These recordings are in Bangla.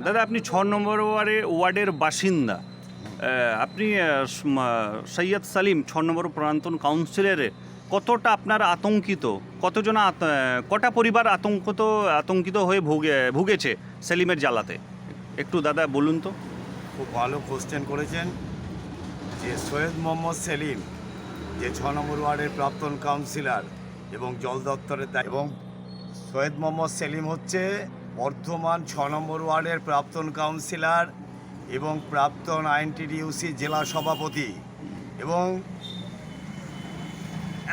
দাদা আপনি 6 নম্বর ওয়ার্ডের বাসিন্দা। আপনি সৈয়দ সালিম 6 নম্বর প্রাক্তন কাউন্সিলরে কতটা আপনারা আতঙ্কিত, কতজন কটা পরিবার আতঙ্কিত হয়ে ভুগেছে সেলিমের জ্বালাতে, একটু দাদা বলুন তো। খুব ভালো কোশ্চেন করেছেন। যে সৈয়দ মোহাম্মদ সেলিম, যে 6 নম্বর ওয়ার্ডের প্রাক্তন কাউন্সিলর এবং জল দপ্তরের এবং সৈয়দ মোহাম্মদ সেলিম হচ্ছে বর্ধমান 6 নম্বর ওয়ার্ডের প্রাক্তন কাউন্সিলর এবং প্রাক্তন আইএনটিডিইউসি জেলা সভাপতি, এবং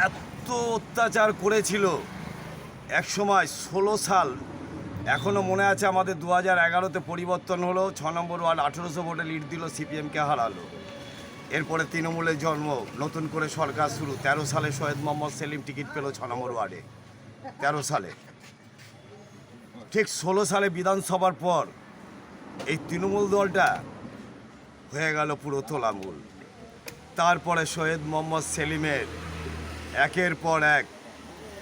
এত অত্যাচার করেছিল একসময় 16 সাল, এখনও মনে আছে আমাদের 2011-তে পরিবর্তন হলো, 6 নম্বর ওয়ার্ড 1800 ভোটে লিড দিল, সিপিএমকে হারালো। এরপরে তৃণমূলের জন্ম, নতুন করে সরকার শুরু। 13 সালে সৈয়দ মোহাম্মদ সেলিম টিকিট পেল 6 নম্বর ওয়ার্ডে, 13 সালে। ঠিক 16 সালে বিধানসভার পর এই তৃণমূল দলটা হয়ে গেল পুরো তোলামূল। তারপরে সৈয়দ মোহাম্মদ সেলিমের একের পর এক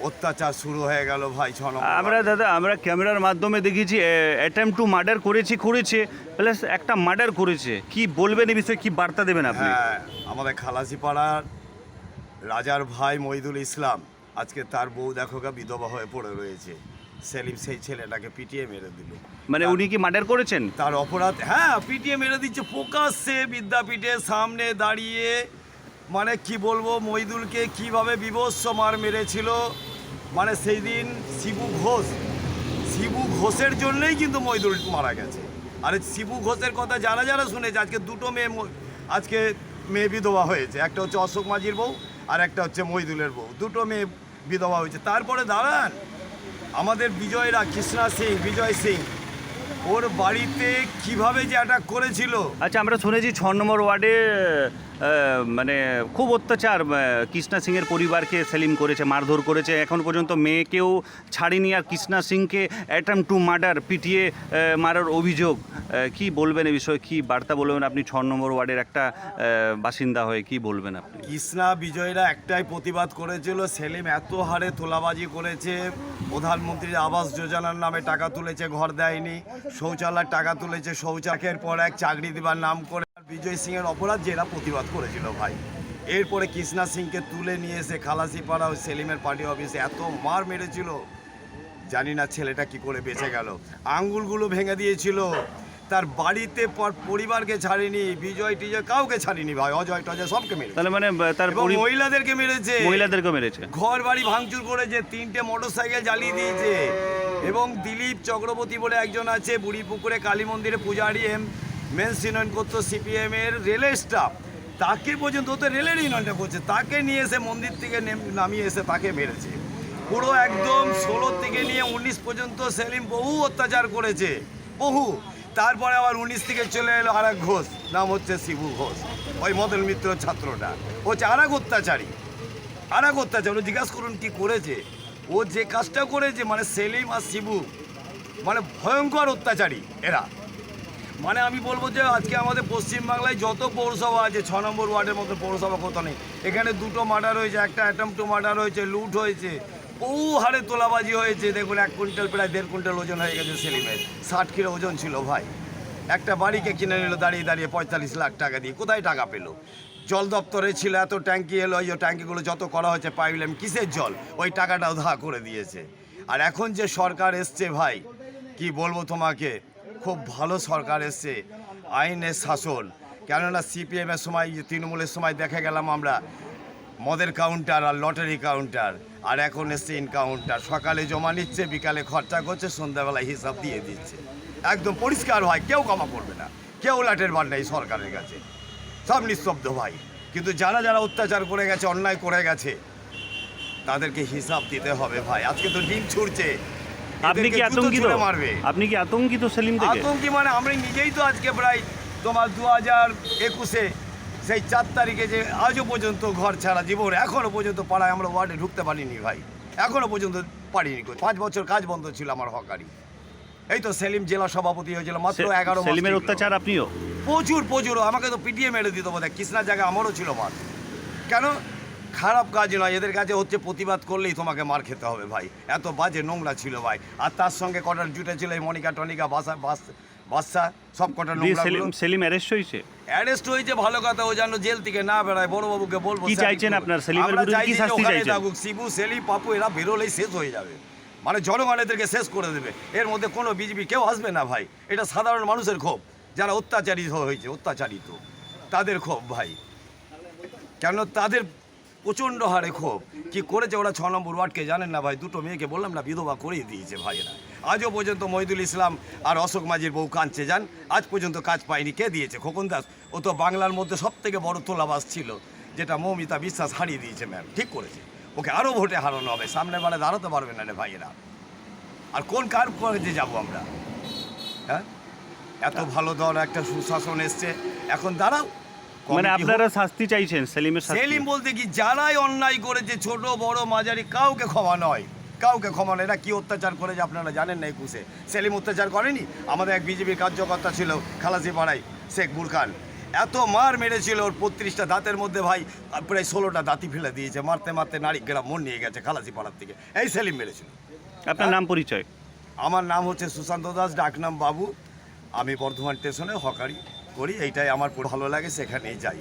অত্যাচার শুরু হয়ে গেল ভাই। 6 নম্বর দাদা আমরা ক্যামেরার মাধ্যমে দেখেছি অ্যাটেম্প টু মার্ডার করেছে প্লাস একটা মার্ডার করেছে। কি বলবেন এই বিষয়ে, কি বার্তা দেবেন আপনি? হ্যাঁ, আমাদের খালাসিপাড়ার রাজার ভাই মহিদুল ইসলাম, আজকে তার বউ দেখোগা বিধবা হয়ে পড়ে রয়েছে। সেলিম সেই ছেলেটাকে পিটিয়ে মেরে দিল। মানে উনি কি মার্ডার করেছেন? তার অপরাধ, হ্যাঁ, পিটিয়ে মেরে দিচ্ছে প্রকাশ্যে বিদ্যাপীঠের সামনে দাঁড়িয়ে। মানে কি বলবো, মহিদুলকে কিভাবে বিভৎস মার মেরেছিল। মানে সেই দিন শিবু ঘোষের জন্যই কিন্তু মহিদুল মারা গেছে। আর শিবু ঘোষের কথা যারা যারা শুনেছে, আজকে দুটো মেয়ে বিধবা হয়েছে। একটা হচ্ছে অশোক মাঝির বউ, আর একটা হচ্ছে মহিদুলের বউ। দুটো মেয়ে বিধবা হয়েছে। তারপরে দাঁড়ান, আমাদের বিজয় সিং ওর বাড়িতে কিভাবে যে অ্যাটাক করেছিল। আচ্ছা, আমরা শুনেছি 6 নম্বর ওয়ার্ডে মানে খুব অত্যাচার কৃষ্ণা সিংয়ের পরিবারকে সেলিম করেছে, মারধর করেছে, এখন পর্যন্ত মেয়েকেও ছাড়িনি। আর কৃষ্ণা সিংকে অ্যাটেম্প টু মার্ডার পিটিয়ে মারার অভিযোগ। কি বলবেন এই বিষয়ে, কি বার্তা বলবেন আপনি 6 নম্বর ওয়ার্ডের একটা বাসিন্দা হয়ে, কি বলবেন আপনি? কৃষ্ণা বিজয়রা একটাই প্রতিবাদ করেছিল, সেলিম এত হারে তোলাবাজি করেছে। প্রধানমন্ত্রীর আবাস যোজনার নামে টাকা তুলেছে, ঘর দেয়নি। শৌচালয়ের টাকা তুলেছে, শৌচালয়ের পর এক চাকরি দেবার নাম করে। বিজয় সিংয়ের অপরাধ যে এরা প্রতিবাদ করেছিল ভাই। এরপরে কৃষ্ণা সিংকে তুলে নিয়ে এসে খালাসিপাড়া ওই সেলিমের পার্টি অফিসে এত মার মেরেছিল, জানি না ছেলেটা কি করে বেঁচে গেল। আঙ্গুলগুলো ভেঙে দিয়েছিল। তার বাড়িতে পরিবারকে ছাড়েনি, বিজয় টিজয় কাউকে ছাড়েনি ভাই, অজয় টজয় সবকে মেরেছে। তাহলে মানে তার মহিলাদেরকে মেরেছে, ঘর বাড়ি ভাঙচুর করেছে, 3টে মোটরসাইকেল জ্বালিয়ে দিয়েছে। এবং দিলীপ চক্রবর্তী বলে একজন আছে, বুড়িপুকুরে কালী মন্দিরে পূজারি, মেন্স ইউনিয়ন করতো সিপিএমের রেলের স্টাফ, তাকে পর্যন্ত তো রেলের ইউনিয়নটা করছে, তাকে নিয়ে এসে মন্দির থেকে নামিয়ে এসে তাকে মেরেছে। পুরো একদম 16 থেকে নিয়ে 19 পর্যন্ত সেলিম বহু অত্যাচার করেছে, বহু। তারপরে আবার 19 থেকে চলে এলো আর এক ঘোষ, নাম হচ্ছে শিবু ঘোষ, ওই মদন মিত্র ছাত্রটা হচ্ছে আর এক অত্যাচার। ও জিজ্ঞাসা করুন কি করেছে। ও যে কাজটা করেছে, মানে সেলিম আর শিবু মানে ভয়ঙ্কর অত্যাচারী এরা। মানে আমি বলবো যে আজকে আমাদের পশ্চিমবাংলায় যত পৌরসভা আছে, 6 নম্বর ওয়ার্ডের মতো পৌরসভা কোথাও নেই। এখানে 2টো মার্ডার হয়েছে, একটা অ্যাটেম্প টু মার্ডার হয়েছে, লুট হয়েছে, বহু হারে তোলাবাজি হয়েছে। দেখুন 1 কুইন্টাল প্রায় 1.5 কুইন্টাল ওজন হয়ে গেছে সেলিমের। 60 কিলো ওজন ছিল ভাই। একটা বাড়িকে কিনে নিল দাঁড়িয়ে 45 লাখ টাকা দিয়ে। কোথায় টাকা পেলো? জল দপ্তরে ছিল, এত ট্যাঙ্কি এলো, ওই ট্যাঙ্কিগুলো যত করা হয়েছে পাইপলাইন, কিসের জল? ওই টাকাটাও ধার করে দিয়েছে। আর এখন যে সরকার এসছে ভাই, কি বলবো তোমাকে, খুব ভালো সরকার এসছে, আইনের শাসন। কেননা সিপিএমের সময়, তৃণমূলের সময় দেখে গেলাম আমরা মদের কাউন্টার আর লটারি কাউন্টার, আর এখন এসছে ইনকাউন্টার। সকালে জমা নিচ্ছে, বিকালে খরচা করছে, সন্ধ্যাবেলায় হিসাব দিয়ে দিচ্ছে। একদম পরিষ্কার ভাই, কেউ ক্ষমা করবে না, কেউ লাটের বার নেই সরকারের কাছে, সব নিস্তব্ধ ভাই। কিন্তু যারা যারা অত্যাচার করে গেছে, অন্যায় করে গেছে, তাদেরকে হিসাব দিতে হবে ভাই। আজকে তো ডিম ছুড়ছে, আপনি কি আতঙ্কিত? মারবে। আপনি কি আতঙ্কিত সেলিম থেকে? আতঙ্কি মানে আমরা নিজেই তো আজকে প্রায় তোমার 2021-এ সেই 4 তারিখে যে আজও পর্যন্ত ঘর ছাড়া জীবন, এখনও পর্যন্ত পাড়ায় আমরা ওয়ার্ডে ঢুকতে পারিনি ভাই, এখনও পর্যন্ত পারিনি। 5 বছর কাজ বন্ধ ছিল আমার হকারি। এই তো সেলিম জেলা সভাপতি হয়েছিল মাত্র 11 মাস। সেলিমের অত্যাচার আপনিও? প্রচুর। আমাকে তো পিটিয়ে মেরে দিত বোধহয়। কৃষ্ণার জায়গায় আমারও ছিল মার। কেন? খারাপ কাজ নয়, এদের কাছে হচ্ছে প্রতিবাদ করলেই তোমাকে মার খেতে হবে ভাই, এত বাজে নোংরা ছিল ভাই। আর তার সঙ্গে কটার জুটে ছিল এই মনিকা টনিকা বাচ্চা সব কটা দিয়ে নোংরা। সেলিম অ্যারেস্ট হয়েছে। অ্যারেস্ট হয়েছে ভালো কথা, ও যেন জেল থেকে না বেড়ায়, বড়বাবুকে বলবো। কি চাইছেন আপনার? সেলিমের আমরা বিরুদ্ধে কি চাইছি যে শাস্তি ওখানে চাইছেন? থাকুক, শিবু সেলিম পাপু এরা বেরোলেই শেষ হয়ে যাবে, মানে জনগণ এদেরকে শেষ করে দেবে, এর মধ্যে কোনো বিজেপি কেউ আসবে না ভাই। এটা সাধারণ মানুষের ক্ষোভ, যারা অত্যাচারিত হয়েছে, অত্যাচারিত তাদের ক্ষোভ ভাই, কেন তাদের প্রচণ্ড হারে ক্ষোভ। কি করেছে ওরা 6 নম্বর ওয়ার্ডকে জানেন না ভাই? দুটো মেয়েকে বললাম না বিধবা করেই দিয়েছে ভাইয়েরা। আজও পর্যন্ত মহিদুল ইসলাম আর অশোক মাঝির বউ কাঁদছে, যান আজ পর্যন্ত কাজ পায়নি। কে দিয়েছে? খোকন দাস। ও তো বাংলার মধ্যে সব থেকে বড় তোলাবাস ছিল, যেটা মৌমিতা বিশ্বাস হারিয়ে দিয়েছে। ম্যাম ঠিক করেছে, ওকে আরও ভোটে হারানো হবে, সামনে বারে দাঁড়াতে পারবে না রে ভাইয়েরা। আর কোন কার কলেজে যাবো আমরা? হ্যাঁ, এত ভালো দল, একটা সুশাসন এসছে, এখন দাঁড়াও। মানে আপনারা শাস্তি চাইছেন সেলিমের শাস্তি? সেলিম বলতে কি, যারাই অন্যায় করেছে, ছোট বড় মাঝারি, কাউকে ক্ষমা নয়, কাউকে ক্ষমা নয়। এরা কি অত্যাচার করেছে আপনারা জানেন না? 21-এ সেলিম অত্যাচার করেনি? আমাদের এক বিজেপির কার্যকর্তা ছিল খালাসি পাড়ায়, শেখ বুরখান, এত মার মেরেছিল, ওর 35টা দাঁতের মধ্যে ভাই প্রায় 16টা দাঁতি ফেলে দিয়েছে, মারতে মারতে নারী গ্রাম মন নিয়ে গেছে খালাসি পাড়ার থেকে, এই সেলিম মেরেছিল। আপনার নাম পরিচয়? আমার নাম হচ্ছে সুশান্ত দাস, ডাকনাম বাবু। আমি বর্ধমান স্টেশনে হকারি করি, এইটাই আমার ভালো লাগে, সেখানেই যাই।